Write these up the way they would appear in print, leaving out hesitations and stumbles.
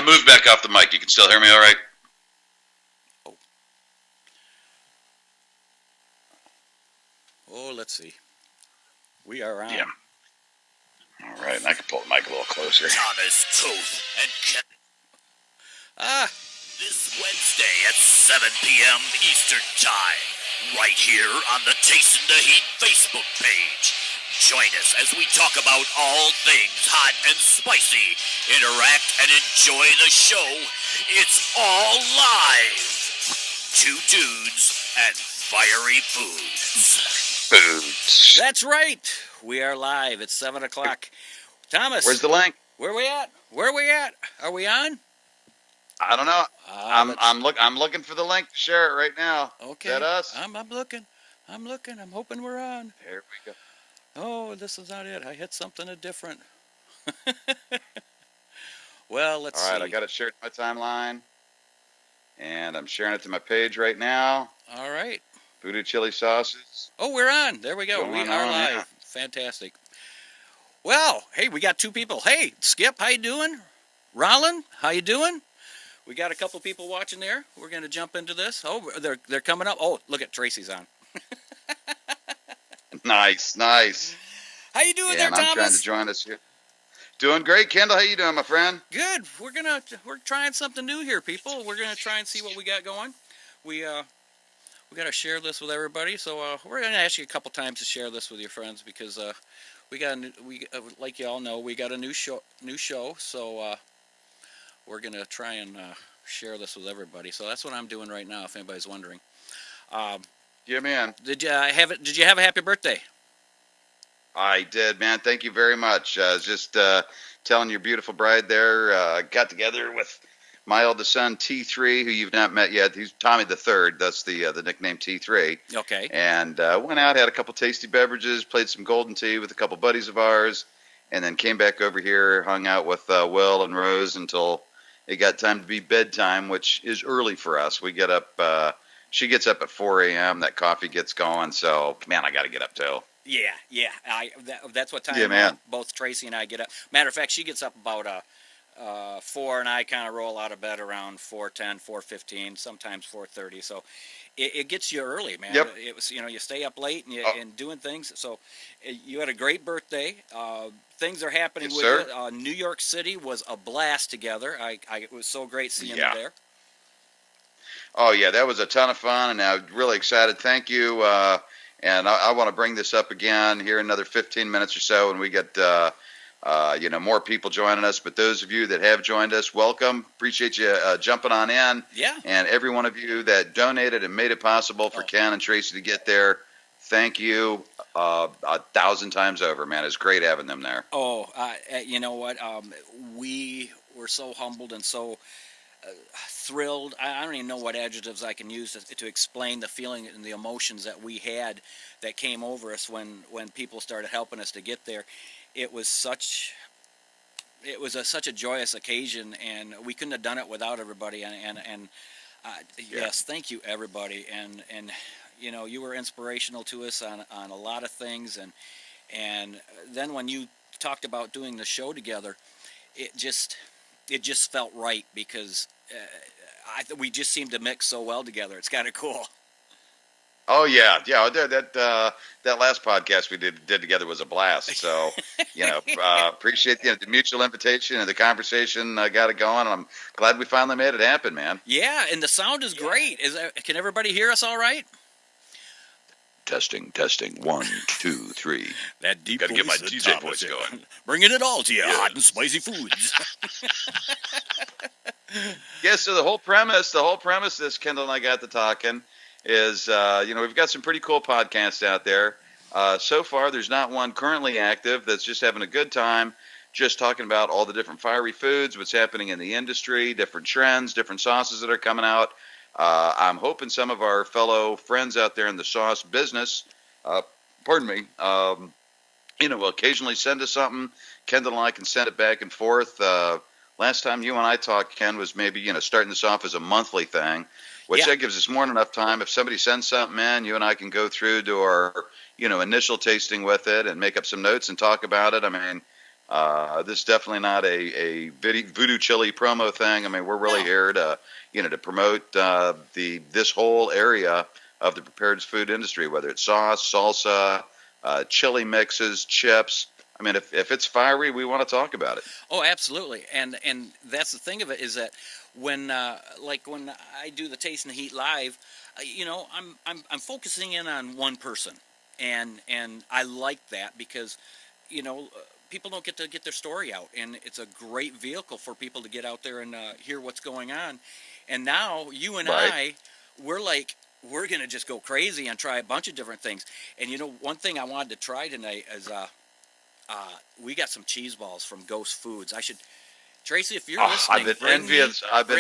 moved back off the mic. You can still hear me all right? Oh, let's see. We are on. Yeah. All right, and I can pull the mic a little closer. Thomas Toth and Ken. This Wednesday at 7 p.m. Eastern Time, right here on the Tasting the Heat Facebook page. Join us as we talk about all things hot and spicy. Interact and enjoy the show. It's all live. Two dudes and fiery foods. That's right. We are live. It's 7 o'clock. Thomas. Where's the link? Where we at? Are we on? I don't know. I'm looking for the link to share it right now. Okay. Is that us? I'm looking. I'm hoping we're on. Here we go. Oh, this is not it. I hit something different. Well, let's see. All right, I got it shared to my timeline. And I'm sharing it to my page right now. All right. Voodoo chili sauces. Oh, we're on. There we go. We are live. Yeah. Fantastic. Well, hey, we got two people. Hey, Skip, how you doing? Rollin, how you doing? We got a couple people watching there. We're going to jump into this. Oh, they're coming up. Oh, look at Tracy's on. Nice. How you doing there, and Thomas? I'm trying to join us here. Doing great, Kendall. How you doing, my friend? Good. We're trying something new here, people. We're gonna try and see what we got going. We got to share this with everybody. So we're gonna ask you a couple times to share this with your friends because we got like you all know, we got a new show. So we're gonna try and share this with everybody. So that's what I'm doing right now. If anybody's wondering. Yeah, man. Did you have a happy birthday? I did, man. Thank you very much. I was just telling your beautiful bride there. Got together with my oldest son, T3, who you've not met yet. He's Tommy the Third. That's the nickname T3. Okay. And went out, had a couple tasty beverages, played some golden tea with a couple buddies of ours, and then came back over here, hung out with Will and Rose until it got time to be bedtime, which is early for us. We get up. She gets up at 4 a.m. That coffee gets going. So, man, I got to get up too. Yeah. That's what time. Yeah, man. Both Tracy and I get up. Matter of fact, she gets up about 4, and I kind of roll out of bed around 4:10, 4:15, sometimes 4:30. So it gets you early, man. Yep. It was you stay up late and doing things. So you had a great birthday. Things are happening Yes, with sir. it. New York City was a blast together. It was so great seeing you there. Oh, yeah, that was a ton of fun, and I'm really excited. Thank you. And I want to bring this up again here in another 15 minutes or so when we get, more people joining us. But those of you that have joined us, welcome. Appreciate you jumping on in. Yeah. And every one of you that donated and made it possible for Ken and Tracy to get there, thank you 1,000 times over, man. It's great having them there. Oh, you know what? We were so humbled and so thrilled. I don't even know what adjectives I can use to explain the feeling and the emotions that we had that came over us when people started helping us to get there. It was such a joyous occasion, and we couldn't have done it without everybody. Yes, thank you everybody. And you were inspirational to us on a lot of things. And then when you talked about doing the show together, it just felt right because we just seem to mix so well together. It's kind of cool. Oh yeah. That last podcast we did together was a blast. So appreciate the mutual invitation and the conversation got it going. I'm glad we finally made it happen, man. Yeah, and the sound is great. Can everybody hear us all right? Testing. 1, 2, 3. That deep Gotta get my voice DJ voice going. Bringing it all to you, Yeah. hot and spicy foods. Yeah, so the whole premise this Kendall and I got to talking is, we've got some pretty cool podcasts out there. So far, there's not one currently active that's just having a good time, just talking about all the different fiery foods, what's happening in the industry, different trends, different sauces that are coming out. I'm hoping some of our fellow friends out there in the sauce business, will occasionally send us something. Kendall and I can send it back and forth. Last time you and I talked, Ken, was maybe, starting this off as a monthly thing, which that gives us more than enough time. If somebody sends something in, you and I can go through to our, initial tasting with it and make up some notes and talk about it. I mean, This is definitely not a voodoo chili promo thing. I mean, we're really No. here to, to promote this whole area of the prepared food industry, whether it's sauce, salsa, chili mixes, chips. I mean, if it's fiery, we want to talk about it. Oh, absolutely. And that's the thing of it, is that when when I do the Taste and the Heat live, I'm focusing in on one person, and I like that because people don't get to get their story out, and it's a great vehicle for people to get out there and hear what's going on. And now you and Right. we're gonna just go crazy and try a bunch of different things. And one thing I wanted to try tonight is we got some cheese balls from Ghost Foods. Tracy, if you're Oh, listening, I've been bring me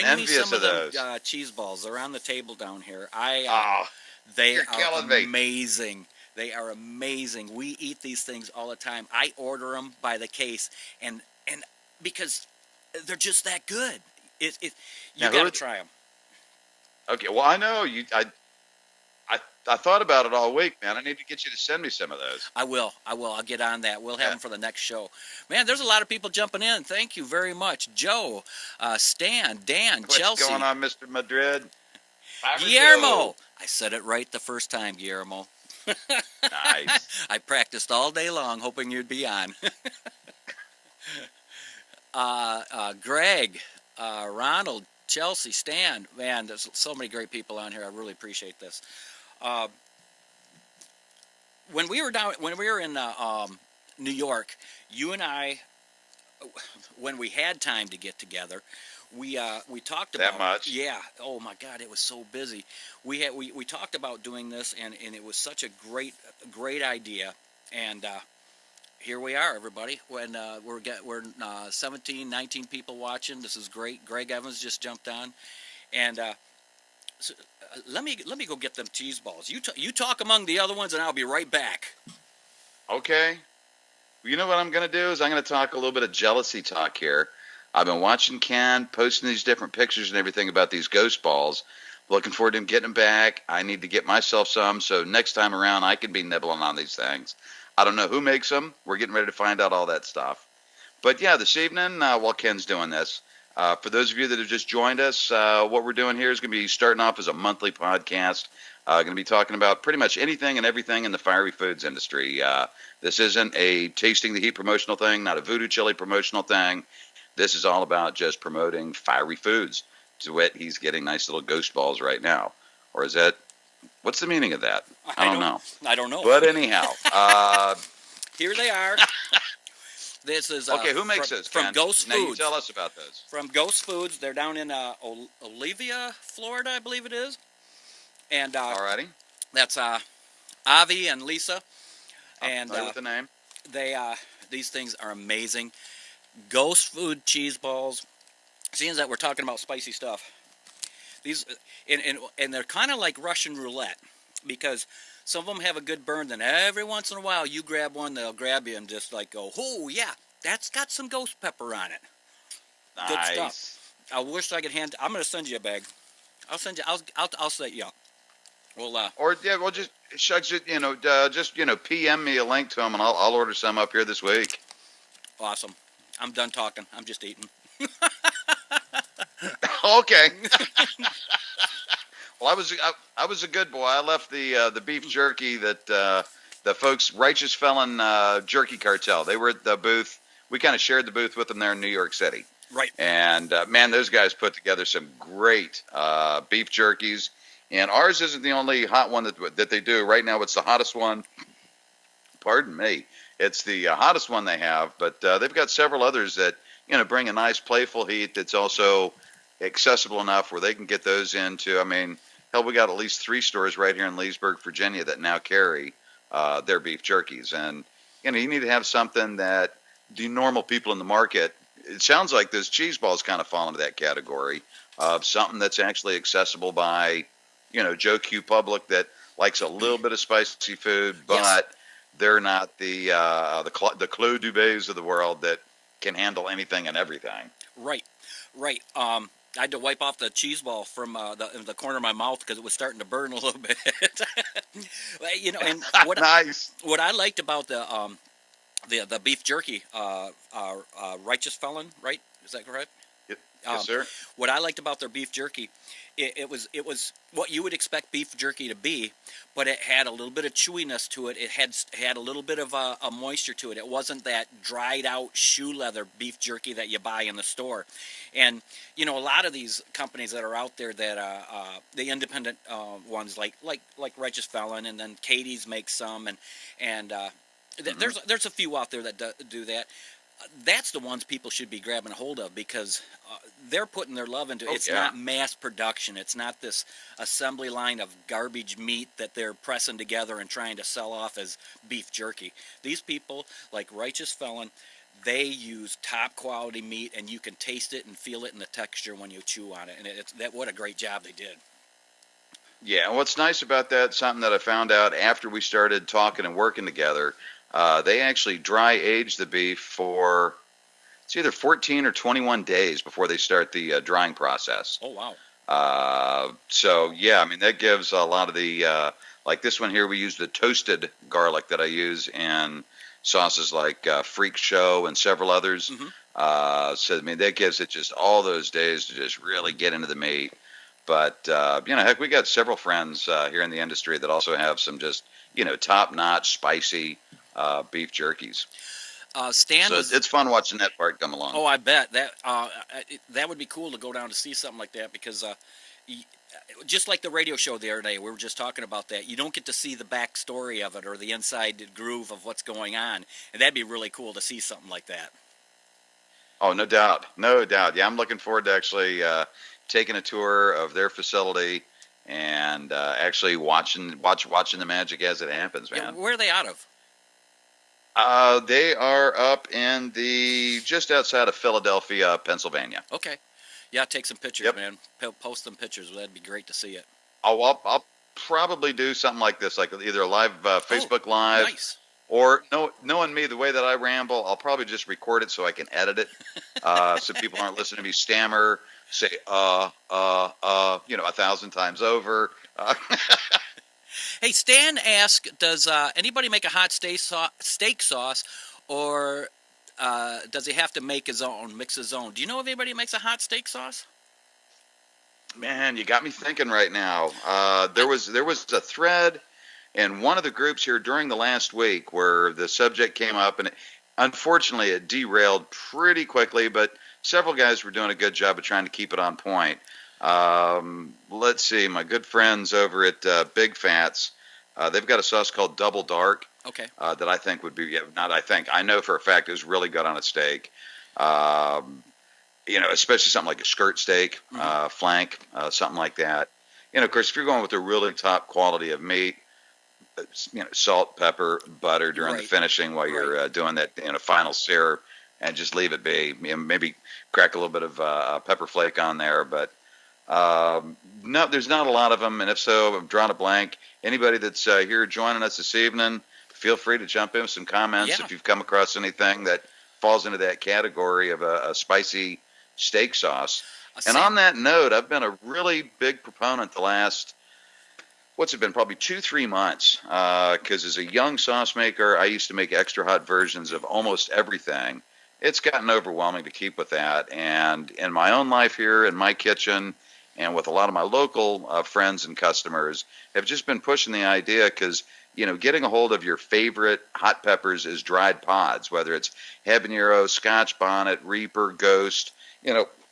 envious some of them those. cheese balls. They're on the table down here. Oh, They you're are killing me. amazing. They are amazing. We eat these things all the time. I order them by the case, and because they're just that good. You Now, got to try them. okay, well, I know you. I thought about it all week, man. I need to get you to send me some of those. I will. I'll get on that. We'll have Yeah. them for the next show. Man, there's a lot of people jumping in. Thank you very much. Joe, Stan, Dan, What's Chelsea, going on, Mr. Madrid? Guillermo. I said it right the first time, Guillermo. Nice. I practiced all day long hoping you'd be on. Greg, Ronald, Chelsea, Stan. Man, there's so many great people on here. I really appreciate this. Uh, when we were in New York, you and I, when we had time to get together, we talked about That much? Yeah. Oh my God, it was so busy. We talked about doing this, and it was such a great idea. And here we are, everybody. When we're 17, 19 people watching. This is great. Greg Evans just jumped on, and let me go get them cheese balls. You talk among the other ones, and I'll be right back. Okay. Well, you know what I'm going to do is I'm going to talk a little bit of jealousy talk here. I've been watching Ken posting these different pictures and everything about these ghost balls. Looking forward to him getting them back. I need to get myself some, so next time around I can be nibbling on these things. I don't know who makes them. We're getting ready to find out all that stuff. But yeah, this evening, while Ken's doing this, for those of you that have just joined us, what we're doing here is going to be starting off as a monthly podcast. Going to be talking about pretty much anything and everything in the fiery foods industry. This isn't a tasting the heat promotional thing, not a voodoo chili promotional thing. This is all about just promoting fiery foods. To wit, he's getting nice little ghost balls right now. Or is that, what's the meaning of that? I don't know. I don't know. But anyhow, Here they are. This is okay, who makes those, from Ken? Ghost Now you Foods. tell us about those. From Ghost Foods. They're down in Olivia, Florida, I believe it is. And Alrighty. that's Avi and Lisa. And Play with the name. these things are amazing. Ghost Food cheese balls. Seeing that we're talking about spicy stuff, these and they're kind of like Russian roulette, because some of them have a good burn. Then every once in a while, you grab one, they'll grab you and just like go, oh yeah, that's got some ghost pepper on it. Good Nice. stuff. I wish I could I'm gonna send you a bag. I'll send you. I'll set you up. Well, Or yeah, well, just shucks it. PM me a link to them, and I'll order some up here this week. awesome. I'm done talking. I'm just eating. Okay. Well, I was a good boy. I left the beef jerky that the folks Righteous Felon Jerky Cartel. They were at the booth. We kind of shared the booth with them there in New York City. Right. And man, those guys put together some great beef jerkies. And ours isn't the only hot one that they do. Right now, it's the hottest one. Pardon me. It's the hottest one they have, but they've got several others that bring a nice playful heat that's also accessible enough where they can get those into. I mean, hell, we got at least 3 stores right here in Leesburg, Virginia, that now carry their beef jerkies. And you need to have something that the normal people in the market. It sounds like those cheese balls kind of fall into that category of something that's actually accessible by Joe Q public that likes a little bit of spicy food, but Yes. they're not the Claude Dubés of the world that can handle anything and everything. Right. I had to wipe off the cheese ball from the corner of my mouth because it was starting to burn a little bit. And Nice. what I liked about the beef jerky, Righteous Felon, right? Is that correct? Yep. Um, Yes, sir. what I liked about their beef jerky, it was what you would expect beef jerky to be, but it had a little bit of chewiness to it. It had a little bit of a moisture to it. It wasn't that dried out shoe leather beef jerky that you buy in the store. And a lot of these companies that are out there that the independent ones like Righteous Felon, and then Katie's makes some, and there's a few out there that do that. That's the ones people should be grabbing a hold of, because they're putting their love into it. It's not mass production. It's not this assembly line of garbage meat that they're pressing together and trying to sell off as beef jerky. These people, like Righteous Felon, they use top quality meat, and you can taste it and feel it in the texture when you chew on it. And what a great job they did. Yeah, and what's nice about that, something that I found out after we started talking and working together, they actually dry age the beef for, it's either 14 or 21 days before they start the drying process. Oh, wow. So, yeah, I mean, that gives a lot of the, like this one here, we use the toasted garlic that I use in sauces like Freak Show and several others. So, I mean, that gives it just all those days to just really get into the meat. But, heck, we got several friends here in the industry that also have some just, top-notch, spicy beef jerkies. Stan So was, it's fun watching that part come along. Oh, I bet that would be cool to go down to see something like that, because just like the radio show the other day, we were just talking about that. You don't get to see the backstory of it or the inside groove of what's going on, and that'd be really cool to see something like that. Oh, no doubt. No doubt. Yeah, I'm looking forward to actually taking a tour of their facility and actually watching the magic as it happens, man. Yeah, where are they out of? They are up in just outside of Philadelphia, Pennsylvania. Okay. Yeah, take some pictures, Yep. man. Post some pictures. That'd be great to see it. I'll probably do something like this, like either a live Facebook Live, Nice. or knowing me, the way that I ramble, I'll probably just record it so I can edit it, so people aren't listening to me stammer, say 1,000 times over. Hey, Stan asked, does anybody make a hot steak sauce, or does he have to make his own, mix his own? Do you know if anybody makes a hot steak sauce? Man, you got me thinking right now. There was a thread in one of the groups here during the last week where the subject came up, and unfortunately it derailed pretty quickly, but several guys were doing a good job of trying to keep it on point. Let's see, my good friends over at Big Fats, they've got a sauce called Double Dark. Okay. That I think would be, I know for a fact it was really good on a steak. Especially something like a skirt steak, flank, something like that. Of course, if you're going with a really top quality of meat, salt, pepper, butter during the finishing while you're doing that, final sear, and just leave it be. Maybe crack a little bit of pepper flake on there, but no, there's not a lot of them. And if so, I'm drawing a blank. Anybody that's here joining us this evening, feel free to jump in with some comments if you've come across anything that falls into that category of a spicy steak sauce. And on that note, I've been a really big proponent the last, what's it been, probably 2-3 months, because as a young sauce maker, I used to make extra hot versions of almost everything. It's gotten overwhelming to keep with that. And in my own life here, in my kitchen, and with a lot of my local friends and customers, have just been pushing the idea, because getting a hold of your favorite hot peppers is dried pods, whether it's habanero, Scotch bonnet, Reaper, Ghost,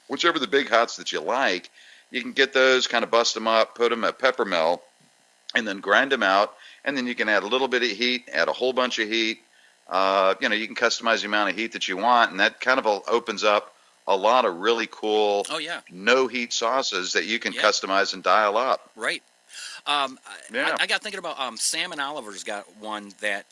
whichever the big hots that you like, you can get those, kind of bust them up, put them in a pepper mill, and then grind them out, and then you can add a little bit of heat, add a whole bunch of heat. You can customize the amount of heat that you want, and that kind of opens up a lot of really cool no-heat sauces that you can customize and dial up. Right. I got thinking about Sam and Oliver's got one that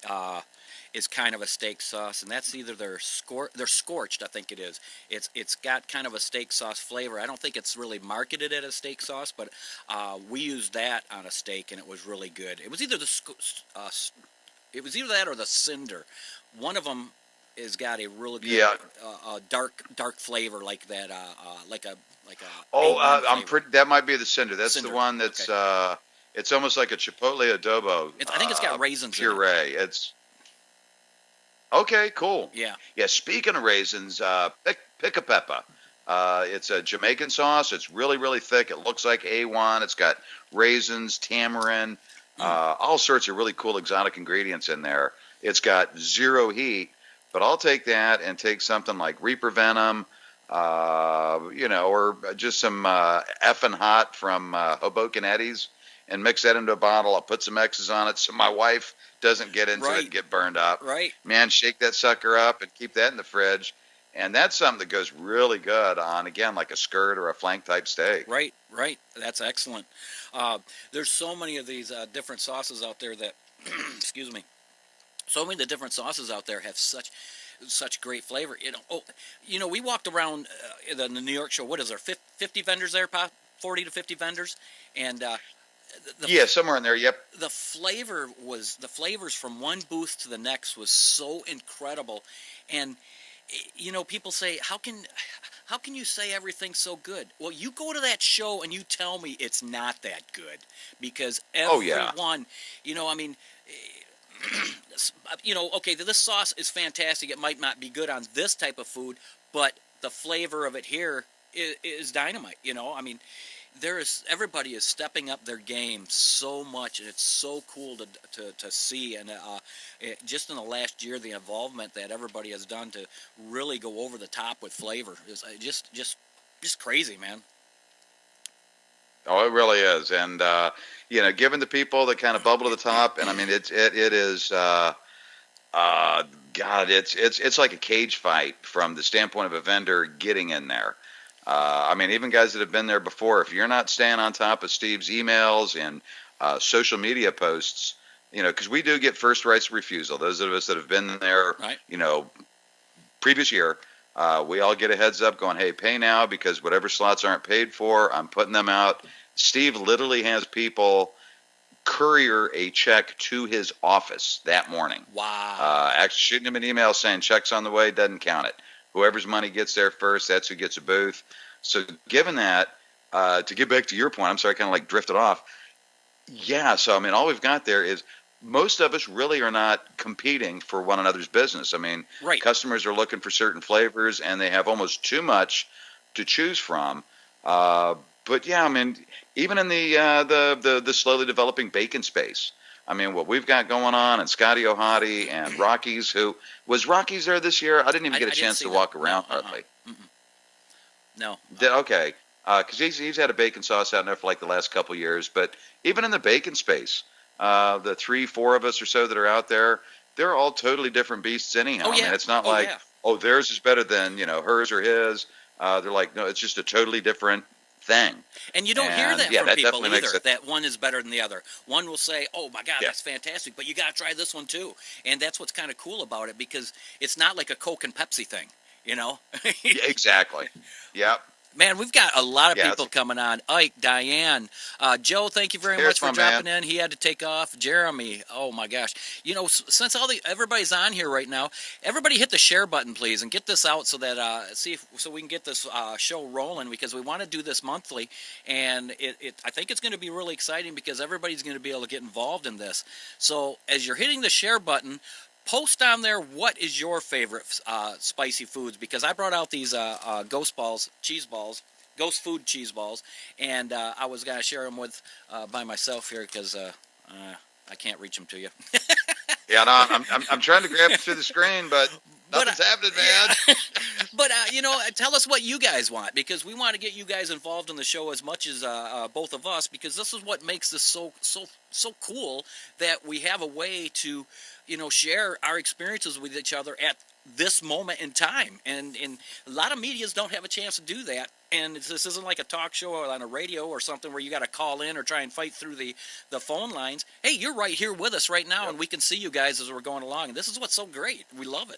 is kind of a steak sauce, and that's either they're scorched, I think it is. It's got kind of a steak sauce flavor. I don't think it's really marketed as a steak sauce, but we used that on a steak, and it was really good. It was either it was either that or the cinder. One of them has got a really good dark flavor like that. That might be the cinder. That's Cinder. the one that's it's almost like a chipotle adobo. I think it's got raisins puree. in it. Okay, cool. Yeah. Yeah, speaking of raisins, Pica Peppa. It's a Jamaican sauce. It's really, really thick. It looks like A1. It's got raisins, tamarind, Mm. all sorts of really cool exotic ingredients in there. It's got zero heat, but I'll take that and take something like Reaper Venom, or just some Effin' Hot from Hoboken Eddie's, and mix that into a bottle. I'll put some X's on it so my wife doesn't get into it Right. and get burned up. Right. Man, shake that sucker up and keep that in the fridge. And that's something that goes really good on, again, like a skirt or a flank type steak. Right. Right. That's excellent. There's so many of these different sauces out there that, excuse me, so many of the different sauces out there have such great flavor. We walked around the New York show. What is there? 50 vendors there, Pop? 40 to 50 vendors, and Yeah, somewhere in there. Yep. the flavors from one booth to the next was so incredible. And people say, how can you say everything's so good? Well, you go to that show and you tell me it's not that good, because Oh, yeah. everyone, I mean, okay, this sauce is fantastic. It might not be good on this type of food, but the flavor of it here is dynamite. I mean, everybody is stepping up their game so much, and it's so cool to see. And just in the last year, the involvement that everybody has done to really go over the top with flavor is just crazy, man. Oh, it really is. And, giving the people that kind of bubble to the top, and I mean, it is, God, it's like a cage fight from the standpoint of a vendor getting in there. I mean, even guys that have been there before, if you're not staying on top of Steve's emails and social media posts, because we do get first rights of refusal. Those of us that have been there, Right. Previous year, we all get a heads up going, hey, pay now, because whatever slots aren't paid for, I'm putting them out. Steve literally has people courier a check to his office that morning. Wow. Actually shooting him an email saying check's on the way, doesn't count it. Whoever's money gets there first, that's who gets a booth. So given that, to get back to your point, I'm sorry, I kind of like drifted off. Yeah, so I mean, all we've got there is most of us really are not competing for one another's business. I mean, Right. customers are looking for certain flavors, and they have almost too much to choose from. But yeah, I mean, even in the slowly developing bacon space, I mean, what we've got going on, and Scotty O'Hotty and Rockies, was Rockies there this year? I didn't even get a I didn't chance see to that. walk around No, hardly. No. Okay, because he's had a bacon sauce out there for like the last couple years. But even in the bacon space, the 3-4 of us or so that are out there, they're all totally different beasts anyhow. Oh, I yeah. mean, it's not Oh, like, yeah. oh, theirs is better than hers or his. They're like, no, it's just a totally different thing. And you don't hear And, that yeah, from that people definitely makes either, it- that one is better than the other. One will say, oh my God, Yeah. that's fantastic, but you got to try this one too. And that's what's kind of cool about it, because it's not like a Coke and Pepsi thing, Yeah, exactly. Yep. Man, we've got a lot of Yeah, people coming on. Ike, Diane, Joe, thank you very Here's much for my dropping in. He had to take off. Jeremy, oh my gosh. Since everybody's on here right now, everybody hit the share button, please, and get this out so that so we can get this show rolling, because we want to do this monthly, and I think it's going to be really exciting, because everybody's going to be able to get involved in this. So as you're hitting the share button, post on there what is your favorite spicy foods, because I brought out these ghost food cheese balls, and I was going to share them with by myself here, because I can't reach them to you. Yeah, no, I'm trying to grab it through the screen, but nothing's happening, man. Yeah. But tell us what you guys want, because we want to get you guys involved in the show as much as both of us, because this is what makes this so cool, that we have a way to share our experiences with each other at this moment in time, and a lot of medias don't have a chance to do that. And this isn't like a talk show or on a radio or something where you got to call in or try and fight through the phone lines. Hey, you're right here with us right now, Yep. and we can see you guys as we're going along, and this is what's so great. We love it.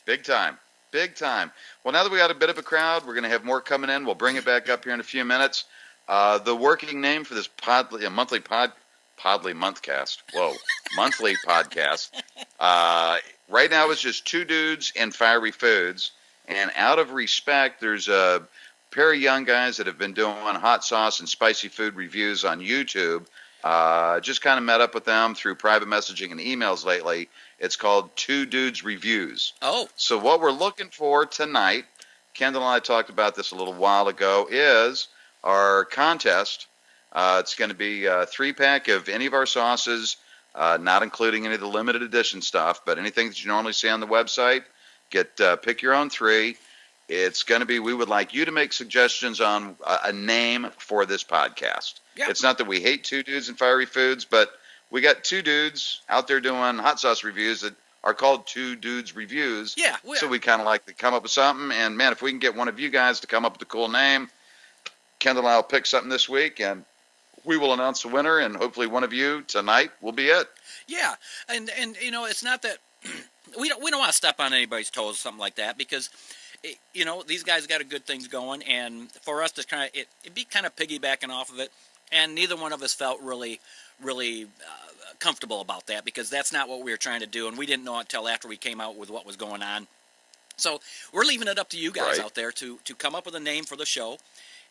Big time. Big time. Well, now that we got a bit of a crowd, we're going to have more coming in. We'll bring it back up here in a few minutes. The working name for this monthly monthcast. Whoa, monthly podcast. Right now it's just Two Dudes and Fiery Foods. And out of respect, there's a pair of young guys that have been doing hot sauce and spicy food reviews on YouTube. Just kind of met up with them through private messaging and emails lately. It's called Two Dudes Reviews. Oh, So what we're looking for tonight, Kendall and I talked about this a little while ago, is our contest. It's going to be a 3-pack of any of our sauces, not including any of the limited edition stuff, but anything that you normally see on the website. Pick your own 3. It's going to be, we would like you to make suggestions on a name for this podcast. Yeah. It's not that we hate Two Dudes and Fiery Foods, but we got 2 dudes out there doing hot sauce reviews that are called Two Dudes Reviews. yeah. So we kind of like to come up with something. And, man, if we can get one of you guys to come up with a cool name, Kendall and I will pick something this week, and we will announce the winner, and hopefully one of you tonight will be it. Yeah, and it's not that we don't want to step on anybody's toes or something like that, because these guys got a good things going, and for us to kind of it'd be kind of piggybacking off of it, and neither one of us felt really comfortable about that, because that's not what we were trying to do, and we didn't know until after we came out with what was going on. So we're leaving it up to you guys out there to come up with a name for the show,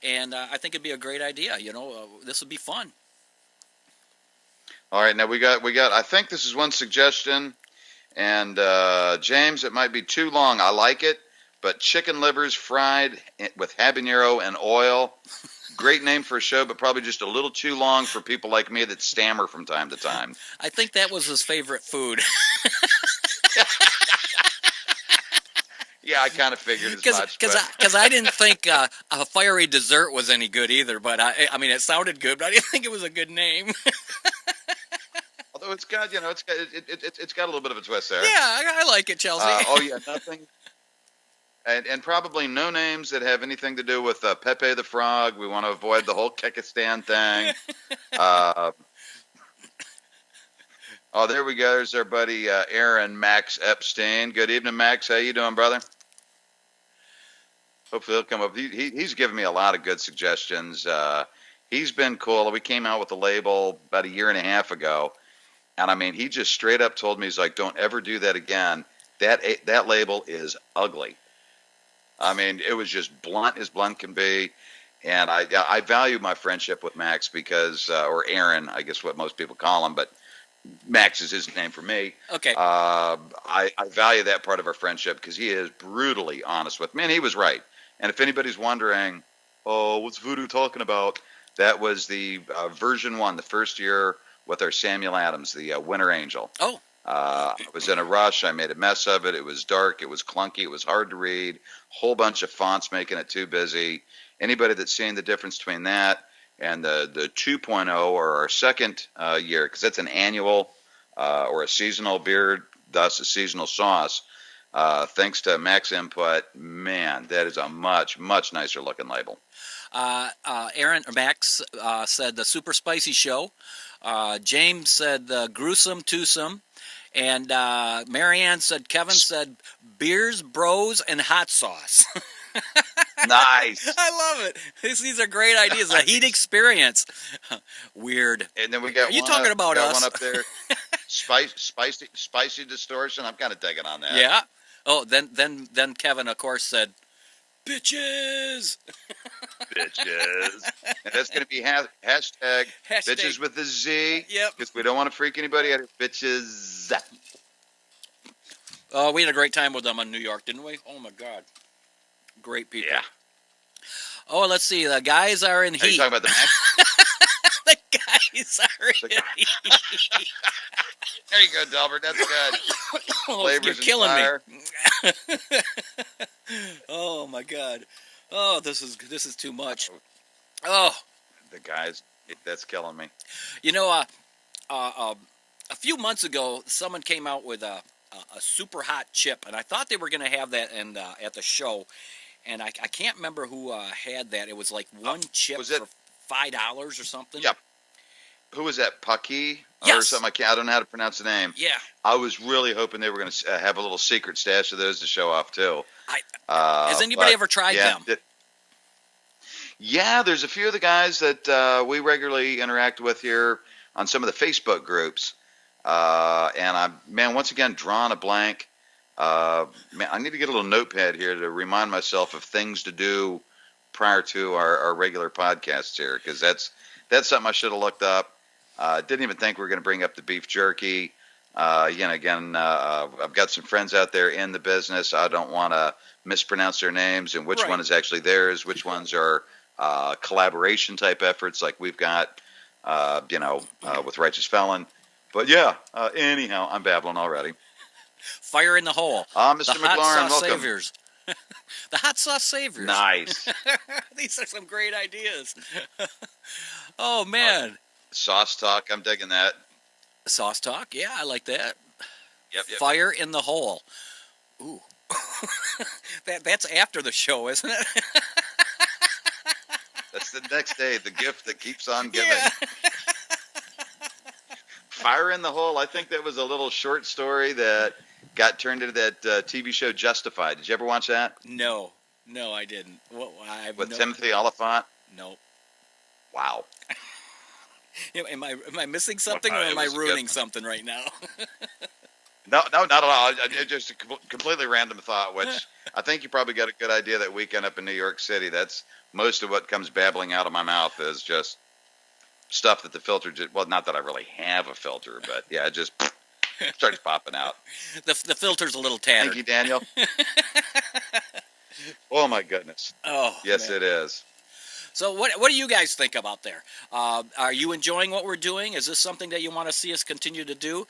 and I think it'd be a great idea. This would be fun. All right, now we got. I think this is one suggestion, and James, it might be too long. I like it, but chicken livers fried with habanero and oil. Great name for a show, but probably just a little too long for people like me that stammer from time to time. I think that was his favorite food. Yeah, I kind of figured as much. Because I didn't think a fiery dessert was any good either, but I mean, it sounded good, but I didn't think it was a good name. Although it's got, it's got a little bit of a twist there. Yeah, I like it, Chelsea. Nothing. And probably no names that have anything to do with Pepe the Frog. We want to avoid the whole Kekistan thing. There we go. There's our buddy Aaron Max Epstein. Good evening, Max. How you doing, brother? Hopefully he'll come up. He's given me a lot of good suggestions. He's been cool. We came out with the label about 1.5 years ago, and I mean, he just straight up told me, he's like, "Don't ever do that again. That label is ugly." I mean, it was just blunt as blunt can be, and I value my friendship with Max because, or Aaron, I guess what most people call him, but Max is his name for me. Okay. I value that part of our friendship because he is brutally honest with me, and he was right. And if anybody's wondering, what's Voodoo talking about? That was the version 1, the first year with our Samuel Adams, the Winter Angel. Oh. I was in a rush. I made a mess of it. It was dark. It was clunky. It was hard to read. Whole bunch of fonts making it too busy. Anybody that's seen the difference between that and the 2.0, or our second year, because that's an annual or a seasonal beer, thus a seasonal sauce, thanks to Max input, man, that is a much, much nicer looking label. Aaron or Max said the super spicy show. James said the gruesome twosome. And Marianne said, Kevin said, beers, bros, and hot sauce. Nice. I love it. These are great ideas. A heat experience. Weird. And then we got Are you talking about us? One up there. Spicy distortion. I'm kind of digging on that. Yeah. Oh, then Kevin, of course, said, bitches. Bitches. And that's going to be hashtag bitches with a Z. Yep. Because we don't want to freak anybody out. Bitches. Oh, we had a great time with them in New York, didn't we? Oh, my God. Great people. Yeah. Oh, let's see. The guys are in Are you heat. talking about the Max? The guys are in heat. There you go, Delbert. That's good. Oh, Flavors you're and killing fire. me. Oh, my God. Oh, this is too much. Oh. The guys, that's killing me. A few months ago, someone came out with a super hot chip, and I thought they were going to have that at the show, and I can't remember who had that. It was like one chip for $5 or something. Yep. Who was that? Pucky? Yes. Or something? I don't know how to pronounce the name. Yeah. I was really hoping they were going to have a little secret stash of those to show off, too. Has anybody ever tried them? Yeah, there's a few of the guys that we regularly interact with here on some of the Facebook groups. And I'm, once again, drawing a blank. I need to get a little notepad here to remind myself of things to do prior to our regular podcasts here, because that's something I should have looked up. Didn't even think we were going to bring up the beef jerky. Again, I've got some friends out there in the business. I don't want to mispronounce their names and which Right. one is actually theirs, which ones are collaboration type efforts like we've got, with Righteous Felon. But yeah, anyhow, I'm babbling already. Fire in the Hole. The Mr. Hot McLaurin, Sauce welcome. Saviors. The Hot Sauce Saviors. Nice. These are some great ideas. Oh, man. Sauce talk, I'm digging that. Sauce Talk. Yeah, I like that. Yep. Fire in the Hole. Ooh. That's after the show, isn't it? That's the next day, the gift that keeps on giving. Yeah. Fire in the Hole, I think that was a little short story that got turned into that TV show Justified. Did you ever watch that? No, I didn't. With Timothy Oliphant? No. Wow. Am I missing something, or am I ruining something right now? No, not at all. It just a completely random thought, which I think you probably got a good idea that weekend up in New York City. That's most of what comes babbling out of my mouth is just stuff that the filter just, well, not that I really have a filter, but yeah, it just starts popping out. The filter's a little tattered. Thank you, Daniel. Oh, my goodness. Oh, yes, man. it is. So what do you guys think about there? Are you enjoying what we're doing? Is this something that you want to see us continue to do?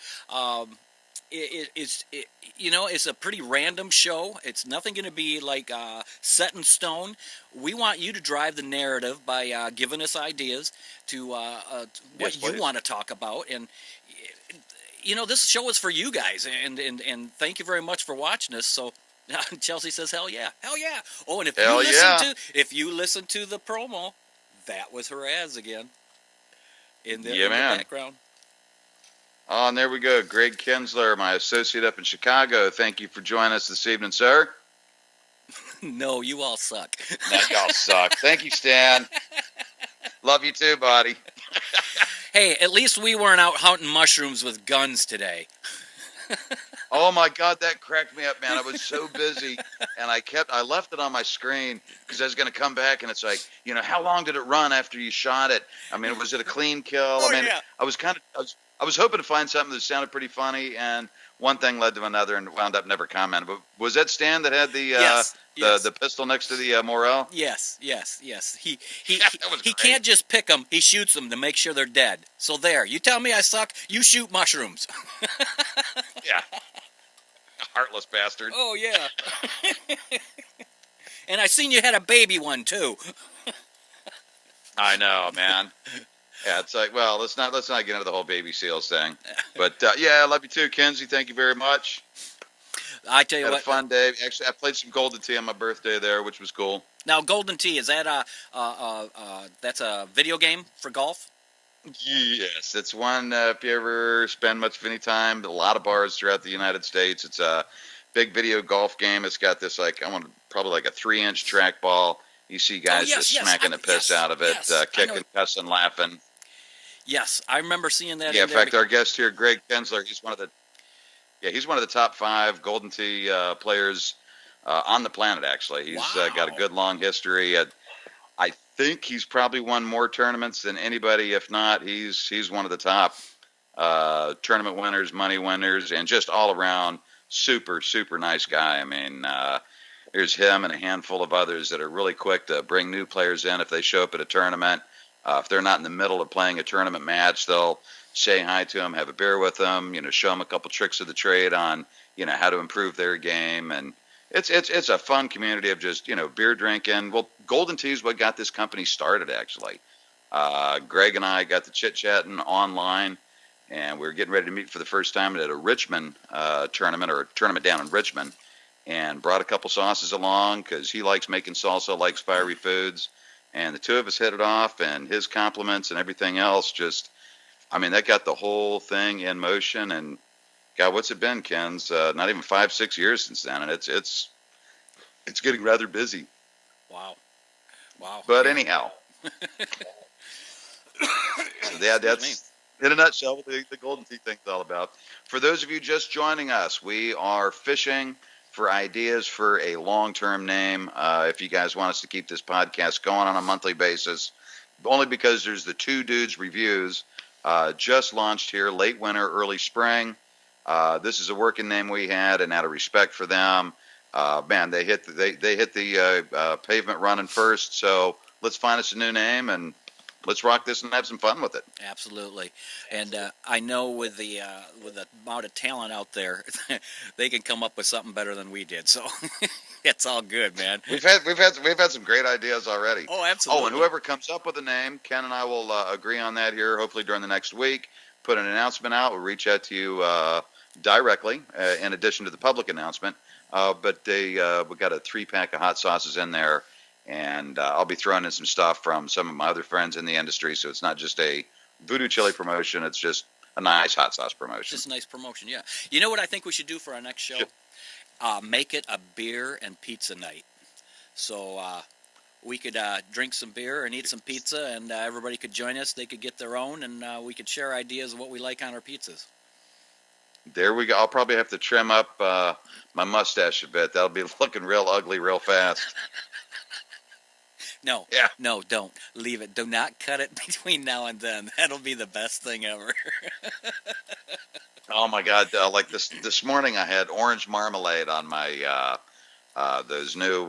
It's a pretty random show. It's nothing going to be like set in stone. We want you to drive the narrative by giving us ideas to what Yes, you please. want to talk about. And this show is for you guys. And thank you very much for watching us. So Chelsea says, "Hell yeah, hell yeah!" Oh, and Hell yeah. if you listen to the promo, that was her ads again in the man. background. Oh, and there we go. Greg Kinsler, my associate up in Chicago. Thank you for joining us this evening, sir. No, you all suck. Now y'all suck. Thank you, Stan. Love you too, buddy. Hey, at least we weren't out hunting mushrooms with guns today. Oh my God, that cracked me up, man. I was so busy, and I left it on my screen because I was going to come back, and it's like, how long did it run after you shot it? I mean, was it a clean kill? Oh, I mean, yeah. I was hoping to find something that sounded pretty funny, and one thing led to another, and wound up never commenting. But was that Stan that had the Yes. the pistol next to the Morel? Yes. He That was he great. can't just pick them. He shoots them to make sure they're dead. So there. You tell me I suck. You shoot mushrooms. Yeah. Heartless bastard. Oh yeah. And I seen you had a baby one too. I know, man. Yeah, it's like, well, let's not get into the whole baby seals thing. But yeah, I love you too, Kenzie. Thank you very much. I tell you Had a what. fun day. Actually, I played some Golden Tee on my birthday there, which was cool. Now, Golden Tee, is that that's a video game for golf? Yes, it's one. If you ever spend much of any time, a lot of bars throughout the United States. It's a big video golf game. It's got this probably like a 3-inch trackball. You see guys just smacking the piss out of it, kicking, cussing, laughing. Yes, I remember seeing that. Yeah, in fact, our guest here, Greg Kinsler, he's one of the top 5 Golden Tee players on the planet. Actually, he's got a good long history. I think he's probably won more tournaments than anybody. If not, he's one of the top tournament winners, money winners, and just all around super, super nice guy. I mean, there's him and a handful of others that are really quick to bring new players in if they show up at a tournament. If they're not in the middle of playing a tournament match, they'll say hi to them, have a beer with them, show them a couple tricks of the trade on, how to improve their game. And it's a fun community of just, beer drinking. Well, Golden Tee is what got this company started, actually. Greg and I got to chit-chatting online, and we were getting ready to meet for the first time at a Richmond tournament, or a tournament down in Richmond, and brought a couple sauces along because he likes making salsa, likes fiery foods. And the two of us hit it off, and his compliments and everything else that got the whole thing in motion. And God, what's it been, Ken's? Not even 5-6 years since then, and it's getting rather busy. Wow. But anyhow, so that's in a nutshell what the Golden Tee thing's all about. For those of you just joining us, we are fishing for ideas for a long-term name. If you guys want us to keep this podcast going on a monthly basis, only because there's the Two Dudes Reviews just launched here, late winter, early spring. This is a working name we had, and out of respect for them, man, they hit the pavement running first. So let's find us a new name and let's rock this and have some fun with it. Absolutely, and I know with the amount of talent out there, they can come up with something better than we did. So it's all good, man. We've had some great ideas already. Oh, absolutely. Oh, and whoever comes up with a name, Ken and I will agree on that here. Hopefully during the next week, put an announcement out. We'll reach out to you directly, in addition to the public announcement. But we got a 3-pack of hot sauces in there. And I'll be throwing in some stuff from some of my other friends in the industry. So it's not just a Voodoo Chili promotion. It's just a nice hot sauce promotion. Just a nice promotion, yeah. You know what I think we should do for our next show? Make it a beer and pizza night. So we could drink some beer and eat some pizza, and everybody could join us. They could get their own, and we could share ideas of what we like on our pizzas. There we go. I'll probably have to trim up my mustache a bit. That'll be looking real ugly real fast. No, yeah. No, don't. Leave it. Do not cut it between now and then. That'll be the best thing ever. Oh, my God. Like this morning, I had orange marmalade on my those new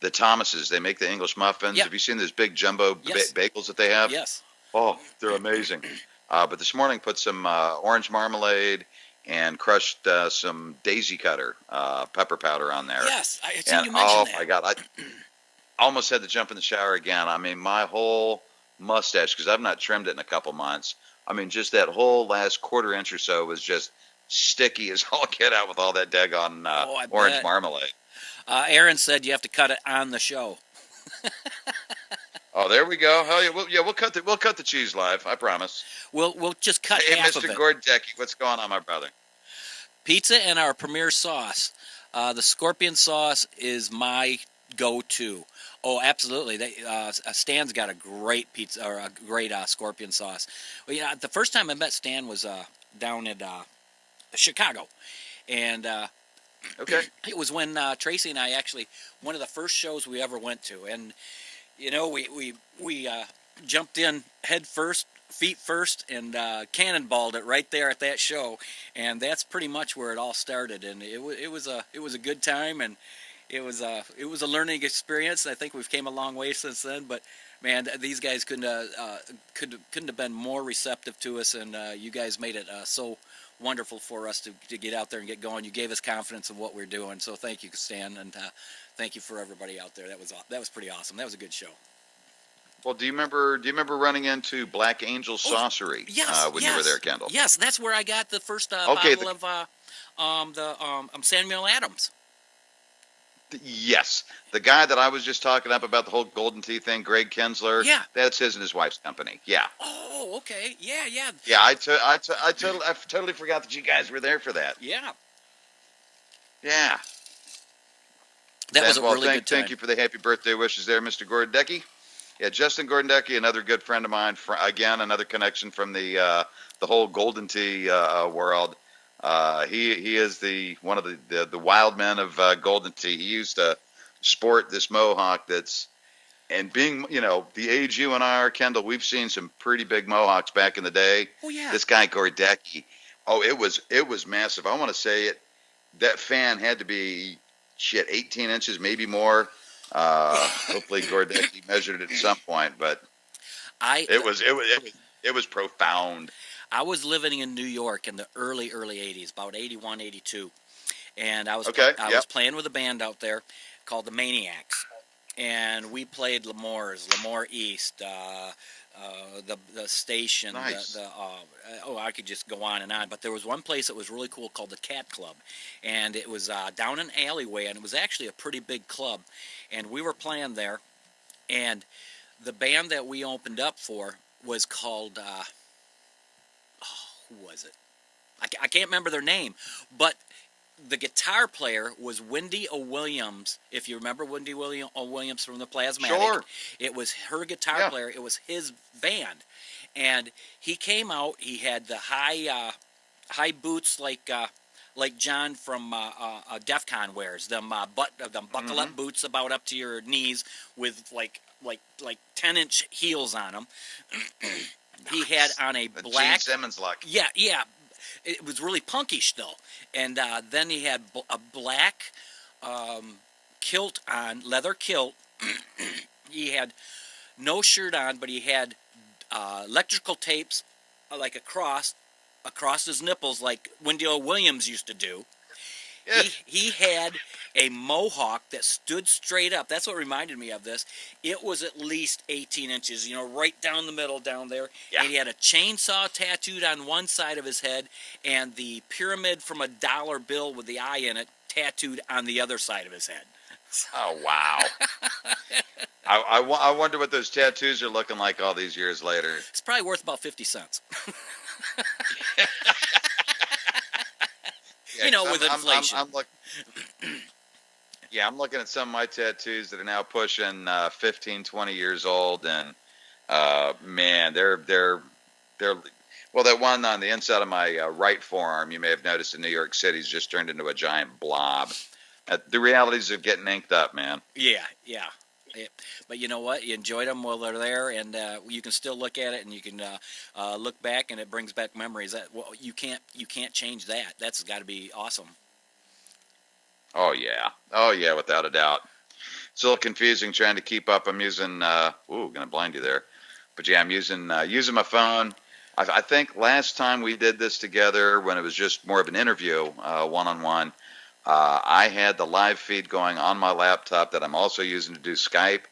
the Thomases. They make the English muffins. Yep. Have you seen those big jumbo bagels that they have? Yes. Oh, they're amazing. But this morning, put some orange marmalade and crushed some daisy cutter pepper powder on there. Yes, I see you mentioned that. Oh, my God. I almost had to jump in the shower again. I mean, my whole mustache, because I've not trimmed it in a couple months. I mean, just that whole last quarter inch or so was just sticky as all get out with all that daggone orange marmalade. Aaron said you have to cut it on the show. Oh, there we go. Hell yeah, we'll cut the cheese live. I promise. We'll just cut hey, half Mr. of it. Hey, Mr. Gordecki, what's going on, my brother? Pizza and our premier sauce. The scorpion sauce is my go-to. Oh, absolutely. Stan's got a great pizza or a great scorpion sauce. Well, yeah, the first time I met Stan was down at Chicago, and okay, it was when Tracy and I actually one of the first shows we ever went to, and you know we jumped in head first, feet first, and cannonballed it right there at that show, and that's pretty much where it all started. And it was a good time, and it was a learning experience. I think we've came a long way since then, but man, these guys couldn't have been more receptive to us, and you guys made it so wonderful for us to get out there and get going. You gave us confidence in what we're doing, so thank you, Stan, and thank you for everybody out there. That was pretty awesome. That was a good show. Well, do you remember running into Black Angel Saucery when you were there, Kendall? Yes, that's where I got the first bottle of Samuel Adams. Yes, the guy that I was just talking up about the whole Golden Tea thing, Greg Kinsler. Yeah, that's his and his wife's company. Yeah. Oh, okay. Yeah. Yeah, I totally forgot that you guys were there for that. Yeah. Yeah. That was a really good time. Thank you for the happy birthday wishes there, Mr. Gordecki. Yeah, Justin Gordecki, another good friend of mine. Again, another connection from the whole Golden Tea world. He is one of the wild men of Golden Tea. He used to sport this mohawk and being, the age you and I are, Kendall, we've seen some pretty big mohawks back in the day. Oh, yeah. This guy Gordecki, it was massive. I want to say that fan had to be 18 inches, maybe more. Hopefully Gordecki measured it at some point, but it was profound. I was living in New York in the early 80s, about 81, 82. And I was playing with a band out there called the Maniacs. And we played Lemoore East, the station. Nice. I could just go on and on. But there was one place that was really cool called the Cat Club. And it was down an alleyway, and it was actually a pretty big club. And we were playing there. And the band that we opened up for was called... who was it? I can't remember their name, but the guitar player was Wendy O'Williams. If you remember Wendy O'Williams from the Plasmatic, sure. It was her guitar player. It was his band, and he came out. He had the high boots like John from DEF CON wears, them buckle up boots about up to your knees with like 10-inch heels on them. He had on a black Gene Simmons look. Yeah. it was really punkish though. And then he had a black kilt on, leather kilt. He had no shirt on, but he had electrical tapes like across his nipples, like Wendell Williams used to do. Yeah. He had a mohawk that stood straight up. That's what reminded me of this. It was at least 18 inches, right down the middle down there. Yeah. And he had a chainsaw tattooed on one side of his head and the pyramid from a dollar bill with the eye in it tattooed on the other side of his head. Oh, wow. I wonder what those tattoos are looking like all these years later. It's probably worth about 50 cents. Yeah, with inflation. I'm looking at some of my tattoos that are now pushing 15, 20 years old, and man, they're well, that one on the inside of my right forearm, you may have noticed in New York City, has just turned into a giant blob. The realities of getting inked up, man. Yeah. But you know what? You enjoyed them while they're there, and you can still look at it, and you can look back, and it brings back memories. You can't change that. That's got to be awesome. Oh yeah, without a doubt. It's a little confusing trying to keep up. I'm using gonna blind you there, but yeah, I'm using my phone. I think last time we did this together, when it was just more of an interview, one-on-one. I had the live feed going on my laptop that I'm also using to do Skype,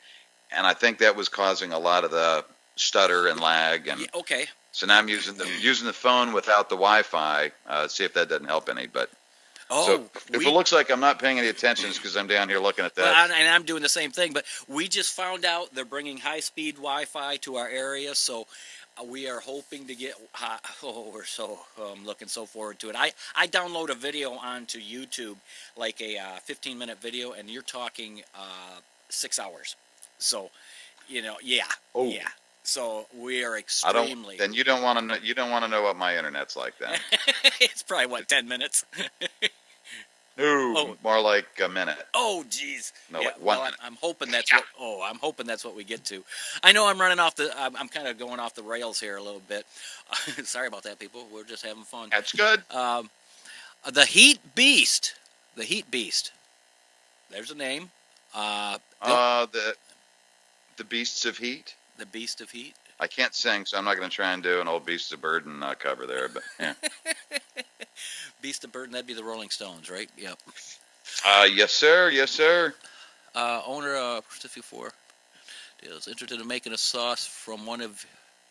and I think that was causing a lot of the stutter and lag. And yeah, okay. So now I'm using the phone without the Wi-Fi. See if that doesn't help any. But if it looks like I'm not paying any attention, it's because I'm down here looking at that. Well, and I'm doing the same thing. But we just found out they're bringing high-speed Wi-Fi to our area, so we are hoping to get. We're so looking so forward to it. I download a video onto YouTube, like a 15-minute video, and you're talking 6 hours. So, yeah. Oh. Yeah. So we are extremely. Then you don't want to know. You don't want to know what my internet's like then. It's probably 10 minutes. No, more like a minute. Oh, geez. No, yeah, like 1 minute. I'm hoping that's what. Oh, I'm hoping that's what we get to. I know I'm running off the. I'm kind of going off the rails here a little bit. Sorry about that, people. We're just having fun. That's good. The Heat Beast. The Heat Beast. There's a name. The Beasts of Heat. The Beast of Heat. I can't sing, so I'm not going to try and do an old Beasts of Burden cover there. But yeah. Beast of Burden. That'd be the Rolling Stones, right? Yep. Yes, sir. Yes, sir. Owner of 54 is interested in making a sauce from one of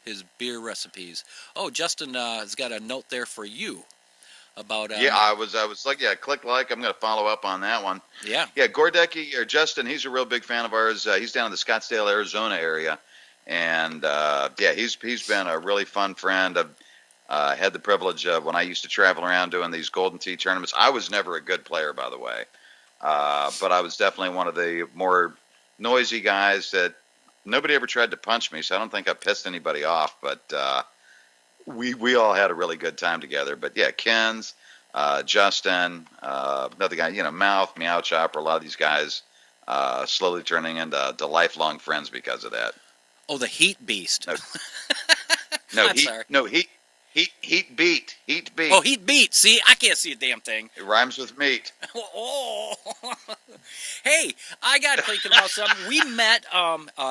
his beer recipes. Oh, Justin has got a note there for you about. I was like, click like. I'm going to follow up on that one. Yeah. Yeah, Gordecki or Justin, he's a real big fan of ours. He's down in the Scottsdale, Arizona area, and he's been a really fun friend. I've had the privilege of, when I used to travel around doing these Golden Tee tournaments. I was never a good player, by the way, but I was definitely one of the more noisy guys that nobody ever tried to punch me, so I don't think I pissed anybody off. But we all had a really good time together. But yeah, Ken's, Justin, another guy, Mouth, Meow Chopper, a lot of these guys slowly turning into lifelong friends because of that. Oh, the Heat Beast. Heat beat. Oh, Heat Beat. See, I can't see a damn thing. It rhymes with meat. Oh. Hey, I got thinking about something. We met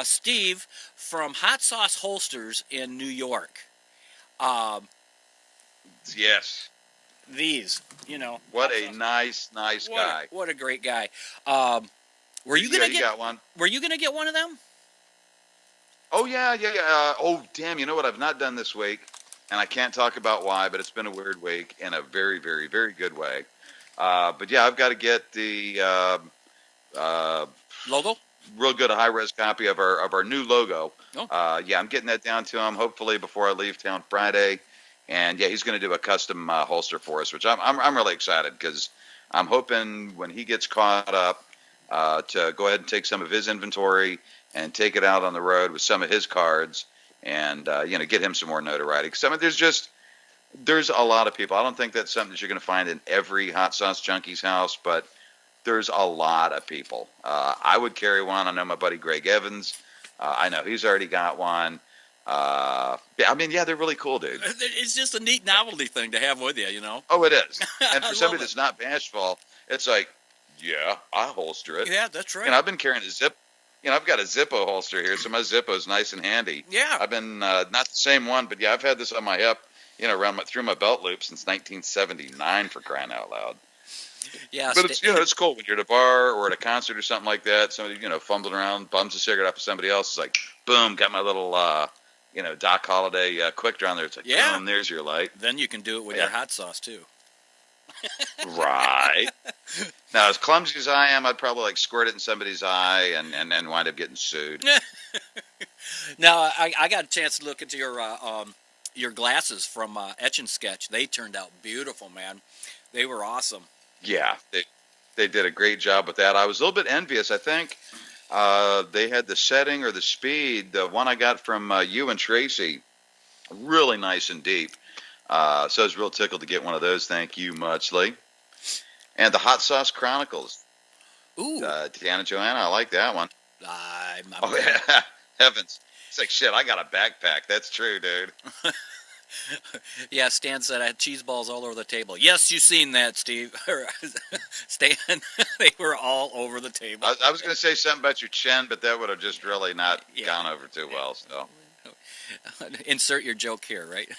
Steve from Hot Sauce Holsters in New York. Yes. These, What a nice guy. What a great guy. Were you gonna got one? Were you gonna get one of them? Oh yeah. Oh damn! You know what I've not done this week, and I can't talk about why, but it's been a weird week in a very, very, very good way. But yeah, I've got to get the logo. Real good high-res copy of our new logo. Oh. I'm getting that down to him hopefully before I leave town Friday. And yeah, he's going to do a custom holster for us, which I'm really excited because I'm hoping when he gets caught up to go ahead and take some of his inventory and take it out on the road with some of his cards and get him some more notoriety. Because there's a lot of people. I don't think that's something that you're going to find in every hot sauce junkie's house, but there's a lot of people. I would carry one. I know my buddy Greg Evans. I know he's already got one. Yeah, I mean, yeah, they're really cool, dude. It's just a neat novelty thing to have with you, you know. Oh, it is. And I for love somebody it. that's not bashful, it's like, yeah, I holster it. Yeah, that's You know, right. I've been carrying a zip. You know, I've got a Zippo holster here, so my Zippo's nice and handy. Yeah. I've been not the same one, but yeah, I've had this on my hip, you know, through my belt loop since 1979 for crying out loud. Yeah. But it's it's cool when you're at a bar or at a concert or something like that. Somebody fumbling around, bums a cigarette off of somebody else. It's like, boom, got my little Doc Holliday quick draw there. It's like, Yeah. boom, there's your light. Then you can do it with your hot sauce too. Right. Now, as clumsy as I am, I'd probably like squirt it in somebody's eye and wind up getting sued. Now I got a chance to look into your glasses from Etch and Sketch. They turned out beautiful, man. They were awesome. Yeah, they did a great job with that. I was a little bit envious. I think they had the setting or the speed. The one I got from you and Tracy, really nice and deep. So I was real tickled to get one of those. Thank you muchly. And the Hot Sauce Chronicles. Ooh. Deanna Joanna, I like that one. I'm Oh, yeah. Heavens. It's like, shit, I got a backpack. That's true, dude. Yeah, Stan said I had cheese balls all over the table. Yes, you seen that, Steve. Stan, they were all over the table. I was going to say something about your chin, but that would have just really not Yeah. gone over too well. So Insert your joke here, right?